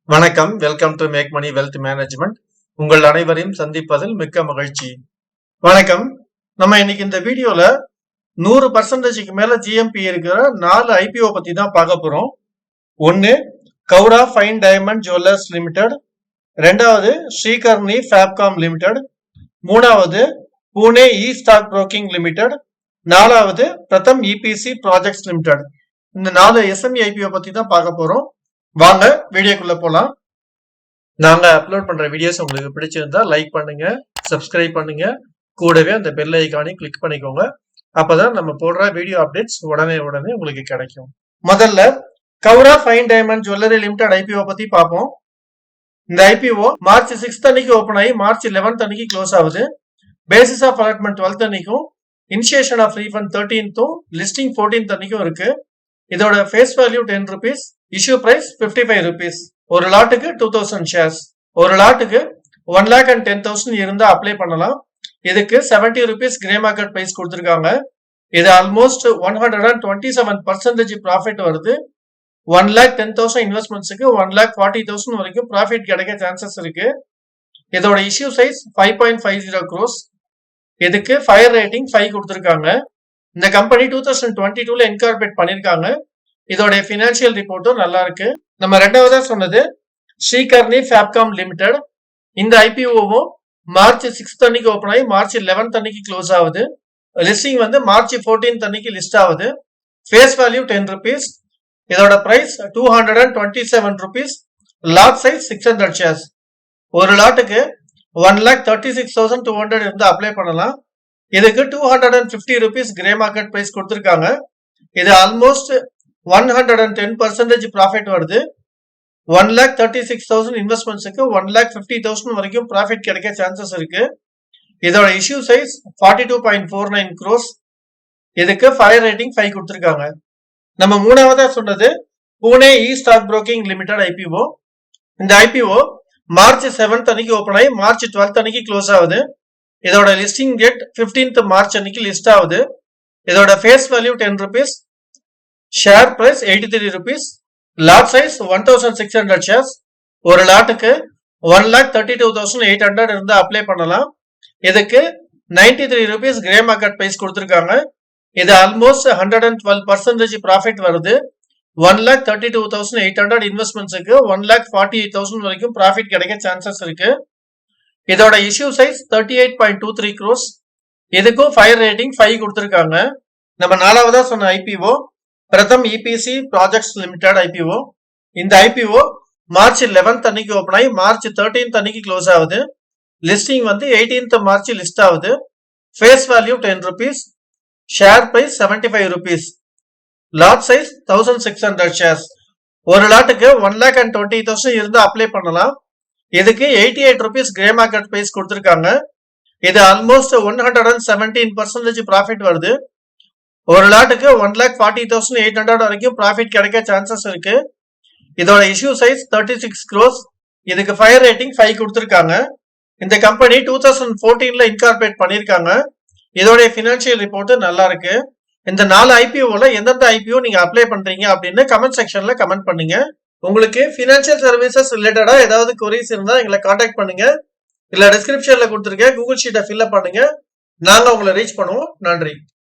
வணக்கம். Welcome to make money wealth management. உங்கள் அனைவரையும் சந்திப்பதில் மிக்க மகிழ்ச்சி. வணக்கம். நம்ம இன்னைக்கு இந்த வீடியோல 100% மேல ஜிஎம்பி இருக்கிற 4 ஐபிஓ பத்தி தான் பார்க்க போறோம். ஒன்னு கௌரா ஃபைன் டைமண்ட் ஜுவல்லர்ஸ் லிமிடெட், ரெண்டாவது ஸ்ரீகர்ணி ஃபேப்காம் லிமிடெட், மூணாவது பூனே இ ஸ்டாக் புரோக்கிங் லிமிடெட், நாலாவது பிரதம் இபிசி ப்ராஜெக்ட்ஸ் லிமிடெட். இந்த 4 எஸ்எம்இ ஐபிஓ பத்தி தான் பார்க்க போறோம். வாங்க வீடியோக்குள்ள போலாம். நாங்க அப்லோட் பண்ற வீடியோஸ் உங்களுக்கு பிடிச்சிருந்தா லைக் பண்ணுங்க, சப்ஸ்கிரைப் பண்ணுங்க, கூடவே அந்த பெல் ஐகானையும் கிளிக் பண்ணிக்கோங்க. அப்பதான் நம்ம போடுற வீடியோ அப்டேட்ஸ் உடனே உங்களுக்கு கிடைக்கும். முதல்ல Goura fine diamond jewellery limited IPO பத்தி பார்ப்போம். இந்த ஐபிஓ மார்ச் 6 அன்னைக்கு ஓபன் ஆகி மார்ச் 11 அன்னைக்கு க்ளோஸ் ஆகுது. பேசிஸ் ஆஃப் அலாட்மெண்ட் 12 அன்னைக்கும், initiation of refund 13th, listing 14th அன்னைக்கும் இருக்கு. இதோட face value 10 rupees, issue price 55 rupees. ஒரு லாட்டுக்கு 2000 ஷேர்ஸ். ஒரு லாட்டுக்கு 1,10,000 இருந்தா அப்ளை பண்ணலாம். இதுக்கு 70 rupees கிரே மார்க்கெட் பிரைஸ் கொடுத்திருக்காங்க. இது ஆல்மோஸ்ட் 127% ப்ராஃபிட் வருது. 1,10,000 இன்வெஸ்ட்மெண்ட்ஸுக்கு 1,40,000 வரைக்கும் ப்ராஃபிட் கிடைக்க சான்சஸ் இருக்கு. இதோட இஷ்யூ சைஸ் 5.50 crores. இதுக்கு ஃபயர் ரேட்டிங் 5 கொடுத்திருக்காங்க. இந்த கம்பெனி 2022ல இன்கார்பரேட் பண்ணிருக்காங்க. இதோட பினான்சியல் ரிப்போர்ட்டும் நல்லா இருக்கு. நம்ம ரெண்டாவதா சொன்னது ஸ்ரீகர்ணி ஃபேப்காம் லிமிடெட். இந்த ஐபிஓவும் மார்ச் 6 அன்னைக்கு ஓபன் ஆகி மார்ச் 11 அன்னைக்கு க்ளோஸ் ஆகுது. லிஸ்டிங் மார்ச் 14 அன்னைக்கு லிஸ்ட் ஆகுது. Face value 10 rupees. இதோட price 227 rupees. Lot size 600 shares. ஒரு லாட்டுக்கு 1,36,200 இருந்து அப்ளை பண்ணலாம். இதுக்கு 250 rupees கிரே மார்க்கெட் பிரைஸ் கொடுத்திருக்காங்க. இது ஆல்மோஸ்ட் 110% ப்ராஃபிட் வருது. 1,36,000 இன்வெஸ்ட்மெண்ட்ஸுக்கு 1,50,000 வரைக்கும் ப்ராஃபிட் கிடைக்க சான்சஸ் இருக்கு. இதோட இஷ்யூ சைஸ் 42.49 crores. இதுக்கு ஃபயர் ரேட்டிங் 5 கொடுத்திருக்காங்க. நம்ம மூணாவதா சொன்னது பூனே இ ஸ்டாக் புரோக்கிங் லிமிடெட் ஐபிஓ. இந்த ஐபிஓ மார்ச் 7 அன்னைக்கு ஓபன் ஆகி மார்ச் 12 அன்னைக்கு க்ளோஸ் ஆகுது. இதோட லிஸ்டிங் டேட் 15th மார்ச் அன்னைக்கு லிஸ்ட் ஆகுது. இதோட face value 10 rupees. Share price 83 rupees. Lot size 1,600 shares. ஒரு லாட்டுக்கு 1,32,800 இருந்து அப்ளை பண்ணலாம். இதுக்கு 93 rupees கிரே மார்க்கெட் பிரைஸ் கொடுத்திருக்காங்க. இது ஆல்மோஸ்ட் 112% ப்ராஃபிட் வருது. 1,32,800 இன்வெஸ்ட்மெண்ட்ஸுக்கு 1,48,000 வரைக்கும் ப்ராஃபிட் கிடைக்க சான்சஸ் இருக்கு. இதோட இஷ்யூ சைஸ் 38.23 crores. இதுக்கும் ஃபயர் ரேட்டிங் 5 கொடுத்திருக்காங்க. நம்ம நாலாவதா சொன்ன IPO Pratham EPC projects limited IPO. இந்த ஐபிஓ மார்ச் 11 அன்னைக்கு ஓபன் ஆகி மார்ச் 13 அன்னைக்கு க்ளோஸ் ஆகுது. லிஸ்டிங் 18th மார்ச் லிஸ்ட் ஆகுது. Face value 10 rupees. Share price 75 rupees. Lot size 1,600 shares. ஒரு லாட்டுக்கு 1,20,000 இருந்து அப்ளை பண்ணலாம். இதுக்கு 88 rupees கிரே மார்க்கெட் பிரைஸ் கொடுத்திருக்காங்க. இது ஆல்மோஸ்ட் 117% ப்ராஃபிட் வருது. ஒரு லாட்டுக்கு 1,40,800 வரைக்கும் ப்ராஃபிட் கிடைக்க சான்சஸ் இருக்கு. இதோட இஷ்யூ சைஸ் 36 crores. இதுக்கு ஃபயர் ரேட்டிங் 5 கொடுத்திருக்காங்க. இந்த கம்பெனி 2014ல இன்கார்பரேட் பண்ணிருக்காங்க. இதோட பினான்சியல் ரிப்போர்ட் நல்லா இருக்கு. இந்த 4 ஐபிஓல எந்தெந்த ஐபிஓ நீங்க அப்ளை பண்றீங்க அப்படின்னு கமெண்ட் செக்ஷன்ல கமெண்ட் பண்ணுங்க. உங்களுக்கு பினான்சியல் சர்வீசஸ் ரிலேட்டடா ஏதாவது queries இருந்தா எங்களை காண்டாக்ட் பண்ணுங்க. இல்ல டிஸ்கிரிப்ஷன்ல கொடுத்திருக்க கூகுள் ஷீட்டை ஃபில் அப் பண்ணுங்க. நாங்க உங்களை ரீச் பண்ணுவோம். நன்றி.